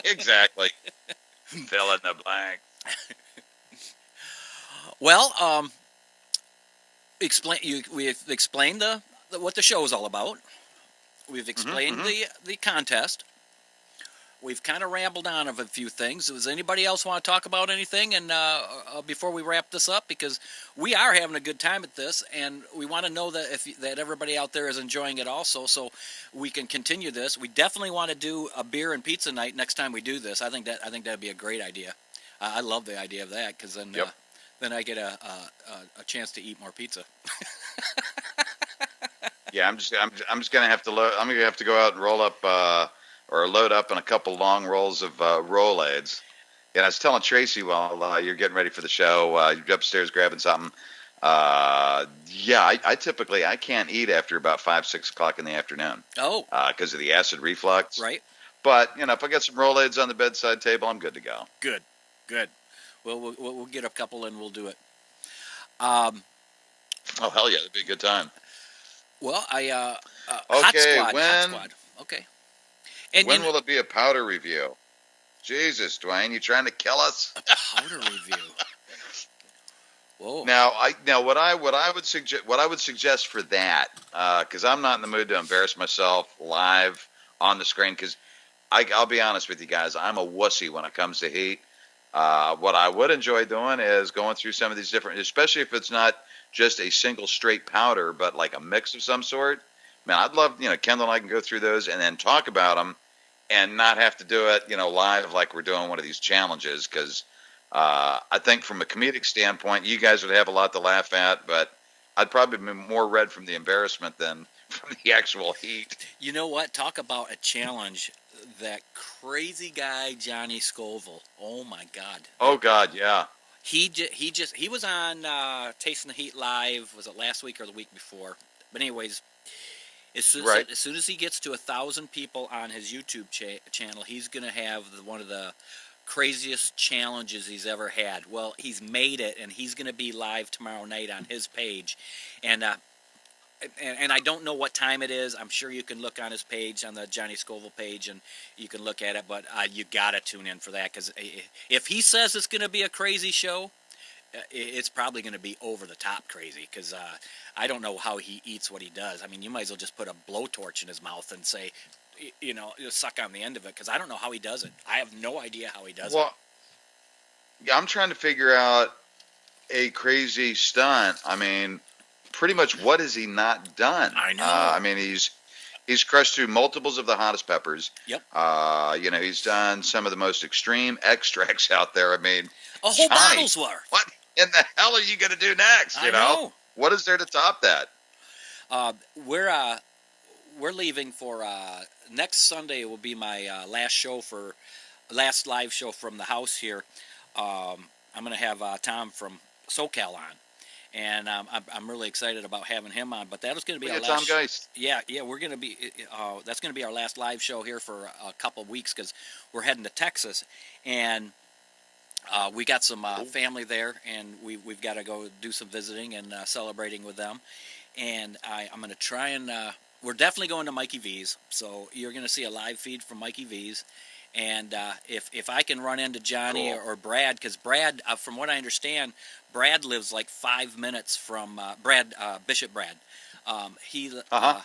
exactly. Fill in the blank. Well, we've explained what the show is all about. We've explained the contest. We've kind of rambled on of a few things. Does anybody else want to talk about anything? And before we wrap this up, because we are having a good time at this, and we want to know that everybody out there is enjoying it also, so we can continue this. We definitely want to do a beer and pizza night next time we do this. I think that'd be a great idea. I love the idea of that because then I get a chance to eat more pizza. Yeah, I'm just gonna have to I'm gonna have to go out and roll up or load up on a couple long rolls of Rolaids. And I was telling Tracy while you're getting ready for the show, you're upstairs grabbing something. Yeah, I typically I can't eat after about 5-6 o'clock in the afternoon. Oh, because of the acid reflux. right. But if I got some Rolaids on the bedside table, I'm good to go. Good. Well, we'll get a couple and we'll do it. Oh hell yeah, that'd be a good time. Well, Hot Okay, Squad. when- Hot Squad. Okay. And When will it be a powder review? Jesus, Dwayne, you trying to kill us? powder review? Whoa. Now what I would suggest for that, because I'm not in the mood to embarrass myself live on the screen. Because I'll be honest with you guys, I'm a wussy when it comes to heat. What I would enjoy doing is going through some of these different, especially if it's not just a single straight powder, but like a mix of some sort. Man, I'd love, Kendall and I can go through those and then talk about them and not have to do it, live like we're doing one of these challenges. Because I think from a comedic standpoint, you guys would have a lot to laugh at, but I'd probably be more red from the embarrassment than from the actual heat. You know what? Talk about a challenge. That crazy guy, Johnny Scoville. Oh, my God. Oh, God, yeah. He was on Tasting the Heat Live. Was it last week or the week before? But anyways, as soon as he gets to 1,000 people on his YouTube channel, he's going to have one of the craziest challenges he's ever had. Well, he's made it, and he's going to be live tomorrow night on his page. And I don't know what time it is. I'm sure you can look on his page, on the Johnny Scoville page, and you can look at it. But you got to tune in for that, because if he says it's going to be a crazy show, it's probably going to be over the top crazy, because I don't know how he eats what he does. I mean, you might as well just put a blowtorch in his mouth and say, suck on the end of it, because I don't know how he does it. I have no idea how he does it. Well, yeah, I'm trying to figure out a crazy stunt. I mean, pretty much what has he not done? I know. I mean, he's crushed through multiples of the hottest peppers. Yep. He's done some of the most extreme extracts out there. I mean, A whole Johnny, bottle's worth. what in the hell are you going to do next? I know. What is there to top that? We're leaving for next Sunday. It will be my last live show from the house here. I'm going to have Tom from SoCal on, and I'm really excited about having him on. But that was going to be We our got Tom last. Geist. Yeah, yeah, we're going to be. That's going to be our last live show here for a couple of weeks because we're heading to Texas, and we got some Cool. family there, and we've got to go do some visiting and celebrating with them. And I'm going to try and we're definitely going to Mikey V's, so you're going to see a live feed from Mikey V's. And if I can run into Johnny Cool. or Brad, because Brad, from what I understand, Brad lives like 5 minutes from Bishop Brad. He Uh-huh.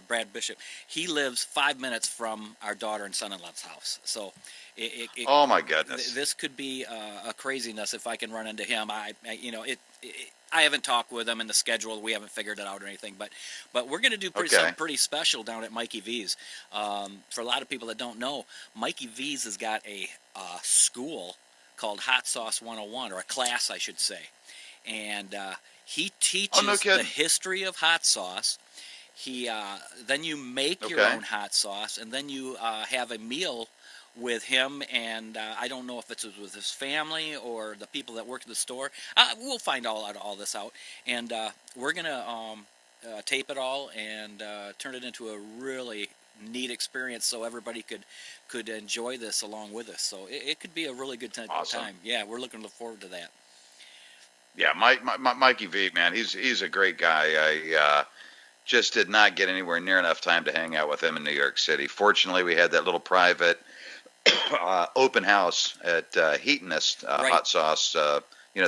Brad Bishop. He lives 5 minutes from our daughter and son-in-law's house. So it Oh my goodness. this could be a craziness if I can run into him. I haven't talked with him in the schedule. We haven't figured it out or anything, but we're going to do something pretty special down at Mikey V's. For a lot of people that don't know, Mikey V's has got a school called Hot Sauce 101, or a class, I should say, and he teaches no the kidding. history of hot sauce. He then you make your Okay. own hot sauce, and then you have a meal with him, and I don't know if it's with his family or the people that work at the store. We'll find all this out, and we're gonna tape it all and turn it into a really neat experience, so everybody could enjoy this along with us. So it could be a really good Awesome. time. Yeah, we're looking forward to that. Yeah, Mikey V, man, he's a great guy. I just did not get anywhere near enough time to hang out with him in New York City. Fortunately, we had that little private open house at Heatonist Right. Hot Sauce, the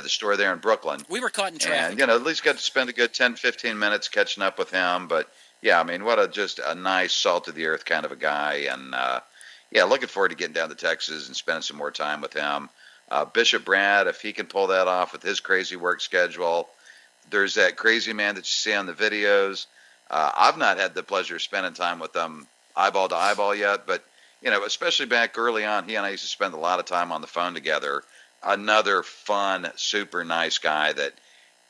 store there in Brooklyn. We were caught in traffic. And, at least got to spend a good 10, 15 minutes catching up with him. But, yeah, I mean, just a nice, salt-of-the-earth kind of a guy. And, yeah, looking forward to getting down to Texas and spending some more time with him. Bishop Brad, if he can pull that off with his crazy work schedule. There's that crazy man that you see on the videos. I've not had the pleasure of spending time with them eyeball to eyeball yet, but, especially back early on, he and I used to spend a lot of time on the phone together. Another fun, super nice guy that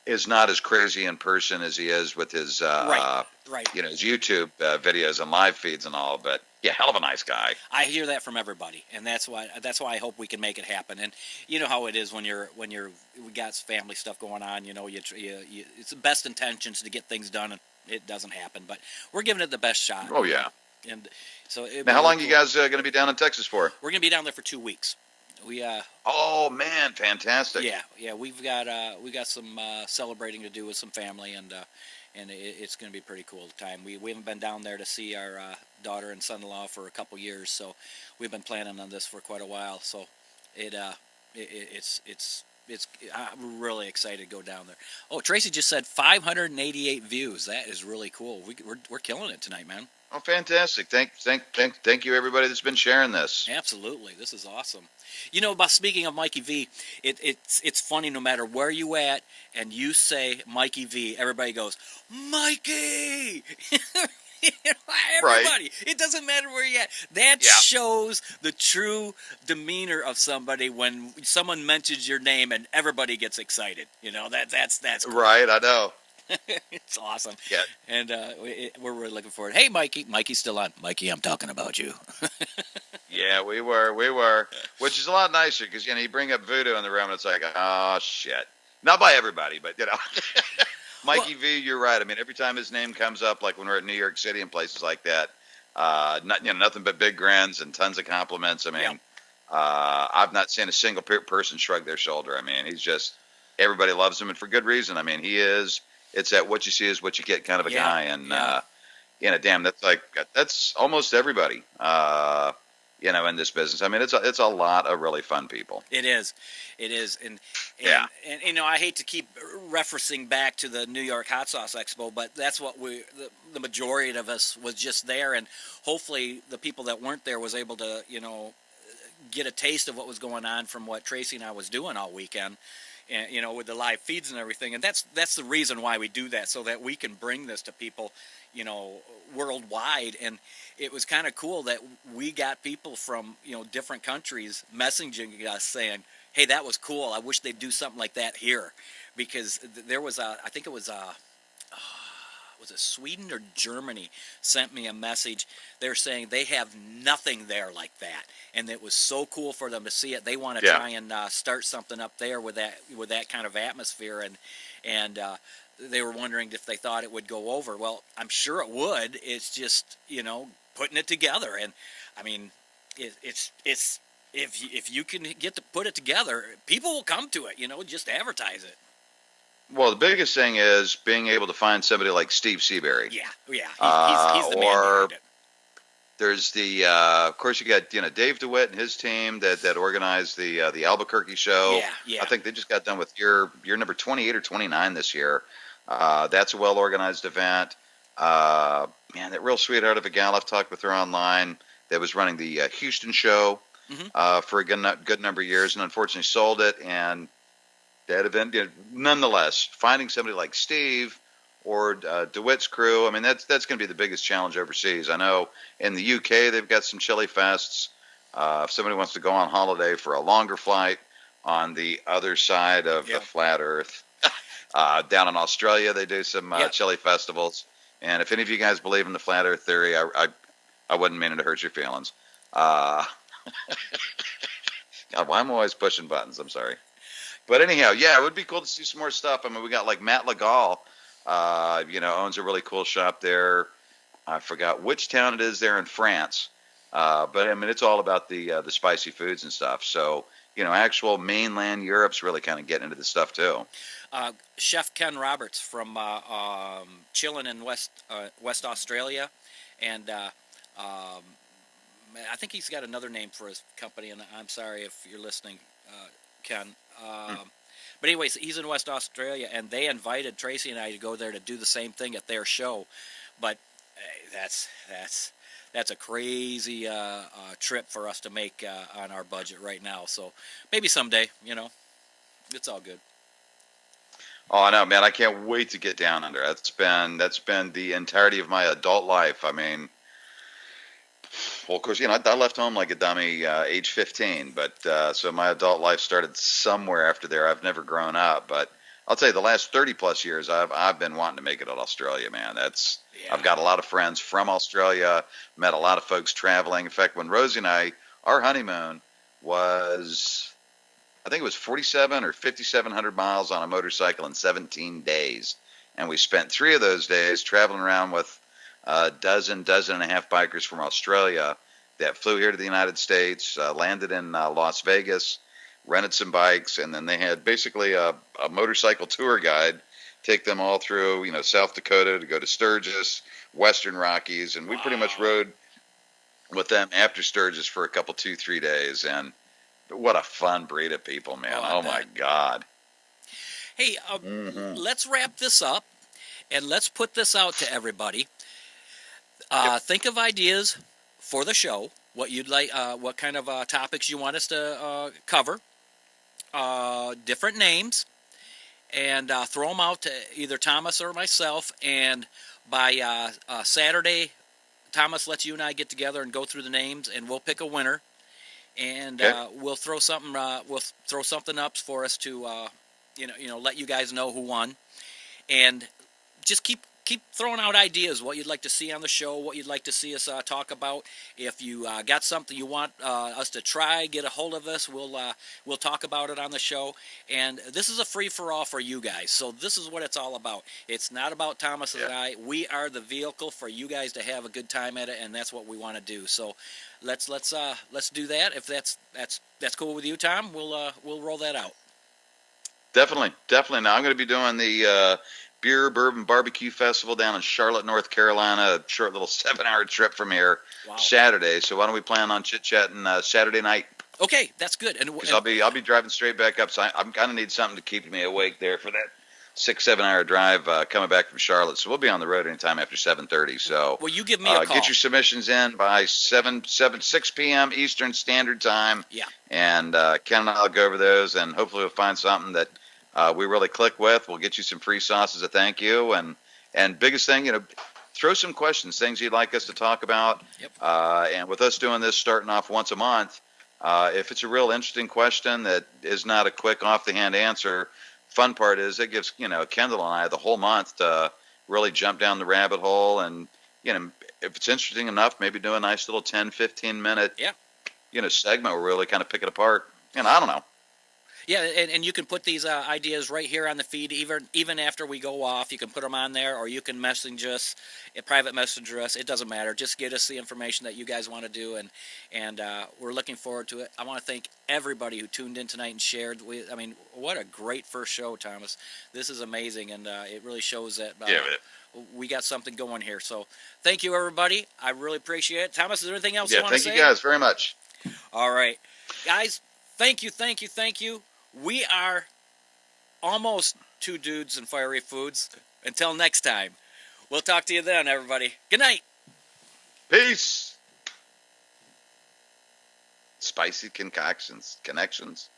is not as crazy in person as he is with his, Right. his YouTube videos and live feeds and all. But yeah, hell of a nice guy. I hear that from everybody, and that's why I hope we can make it happen. And you know how it is when we got family stuff going on. It's the best intentions to get things done, and it doesn't happen. But we're giving it the best shot. Oh yeah. And so Now, how long you guys going to be down in Texas for? We're gonna be down there for 2 weeks. We Oh man, fantastic. yeah, we got some celebrating to do with some family, and it's going to be pretty cool time. We haven't been down there to see our daughter and son-in-law for a couple years, so we've been planning on this for quite a while. So it's I'm really excited to go down there. Oh, Tracy just said 588 views. That is really cool. We're killing it tonight, man. Oh, fantastic. Thank you, everybody that's been sharing this. Absolutely, this is awesome. About speaking of Mikey V, it's funny. No matter where you at, and you say Mikey V, everybody goes Mikey. Everybody. It doesn't matter where you at. That shows the true demeanor of somebody when someone mentions your name and everybody gets excited. That's cool. Right. I know. It's awesome. Yeah. And we're really looking forward. Hey, Mikey. Mikey's still on. Mikey, I'm talking about you. Yeah, we were, which is a lot nicer because you bring up Voodoo in the room and it's like, oh shit, not by everybody, but Mikey V, you're right. I mean, every time his name comes up, like when we're at New York City and places like that, nothing but big grins and tons of compliments. I mean, I've not seen a single person shrug their shoulder. I mean, he's just everybody loves him, and for good reason. I mean, he is. It's that what you see is what you get kind of a guy, and damn, that's almost everybody. In this business. I mean, it's a lot of really fun people. It is, and I hate to keep referencing back to the New York Hot Sauce Expo, but that's what the majority of us was just there, and hopefully the people that weren't there was able to get a taste of what was going on from what Tracy and I was doing all weekend. And, with the live feeds and everything. And that's the reason why we do that, so that we can bring this to people, worldwide. And it was kind of cool that we got people from, different countries messaging us saying, hey, that was cool. I wish they'd do something like that here. Because there was I think it was was it Sweden or Germany sent me a message. They're saying they have nothing there like that, and it was so cool for them to see it. They want to try and start something up there with that kind of atmosphere, and they were wondering if they thought it would go over. Well, I'm sure it would. It's just putting it together, and I mean, it's if you can get to put it together, people will come to it. Just advertise it. Well, the biggest thing is being able to find somebody like Steve Seabury. Yeah. He's the man behind it. There's of course, you got Dave DeWitt and his team that organized the Albuquerque show. Yeah. I think they just got done with your number 28 or 29 this year. That's a well organized event. Man, that real sweetheart of a gal, I've talked with her online, that was running the Houston show for a good number of years, and unfortunately sold it. And that event, nonetheless, finding somebody like Steve or DeWitt's crew, I mean, that's going to be the biggest challenge overseas. I know in the UK they've got some chili fests. If somebody wants to go on holiday for a longer flight on the other side of the flat Earth, down in Australia they do some chili festivals. And if any of you guys believe in the flat Earth theory, I wasn't meaning to hurt your feelings. God, why am I always pushing buttons? I'm sorry. But anyhow, it would be cool to see some more stuff. I mean, we got like Matt Legal, owns a really cool shop there. I forgot which town it is there in France. But I mean, it's all about the spicy foods and stuff. So, actual mainland Europe's really kind of getting into this stuff too. Chef Ken Roberts from chilling in West Australia, and I think he's got another name for his company. And I'm sorry if you're listening, Ken. But anyways, he's in West Australia, and they invited Tracy and I to go there to do the same thing at their show. But that's a crazy trip for us to make on our budget right now. So maybe someday, it's all good. Oh, I know, man. I can't wait to get down under. That's been the entirety of my adult life. I mean, well, of course, I left home like a dummy, age 15. But so my adult life started somewhere after there. I've never grown up, but I'll tell you, the last 30 plus years, I've been wanting to make it to Australia, man. I've got a lot of friends from Australia. Met a lot of folks traveling. In fact, when Rosie and our honeymoon was, I think it was 47 or 5,700 miles on a motorcycle in 17 days, and we spent 3 of those days traveling around with a dozen and a half bikers from Australia that flew here to the United States, landed in Las Vegas, rented some bikes, and then they had basically a motorcycle tour guide take them all through, South Dakota to go to Sturgis, Western Rockies, and we pretty much rode with them after Sturgis for a couple, 2-3 days, and what a fun breed of people, man. Oh my God. Hey, let's wrap this up, and let's put this out to everybody. Think of ideas for the show, what you'd like, what kind of topics you want us to cover, different names, and throw them out to either Thomas or myself. And by Saturday, Thomas lets you and I get together and go through the names, and we'll pick a winner. And we'll throw something. We'll throw something up for us to, let you guys know who won, and just keep throwing out ideas, what you'd like to see on the show, what you'd like to see us talk about. If you got something you want us to try, get a hold of us. We'll talk about it on the show. And this is a free-for-all for you guys. So this is what it's all about. It's not about Thomas and I. We are the vehicle for you guys to have a good time at it, and that's what we want to do. So let's do that. If that's cool with you, Tom, we'll roll that out. Definitely. Now I'm going to be doing the Beer Bourbon Barbecue Festival down in Charlotte, North Carolina, a short little 7-hour trip from here. Wow. Saturday. So why don't we plan on chit-chatting Saturday night? Okay, that's good. And I'll be driving straight back up, so I'm kind of need something to keep me awake there for that 6-7 hour drive coming back from Charlotte. So we'll be on the road anytime after 7:30. So well, you give me a call. Get your submissions in by 6 p.m. Eastern Standard Time. Yeah. And Ken and I'll go over those, and hopefully we'll find something that we really click with. We'll get you some free sauces, a thank you, and biggest thing, throw some questions, things you'd like us to talk about. Yep. And with us doing this, starting off once a month, if it's a real interesting question that is not a quick off-the-hand answer, fun part is it gives Kendall and I the whole month to really jump down the rabbit hole, and if it's interesting enough, maybe do a nice little 10-15 minute segment where we really kind of pick it apart. I don't know. Yeah, and you can put these ideas right here on the feed, even after we go off. You can put them on there, or you can message us, private messenger us. It doesn't matter. Just get us the information that you guys want to do, and we're looking forward to it. I want to thank everybody who tuned in tonight and shared. I mean, what a great first show, Thomas. This is amazing, and it really shows that we got something going here. So thank you, everybody. I really appreciate it. Thomas, is there anything else you want to say? Thank you guys very much. All right, guys. Thank you. We are almost two dudes and fiery foods. Until next time, we'll talk to you then, everybody. Good night. Peace. Spicy concoctions, connections.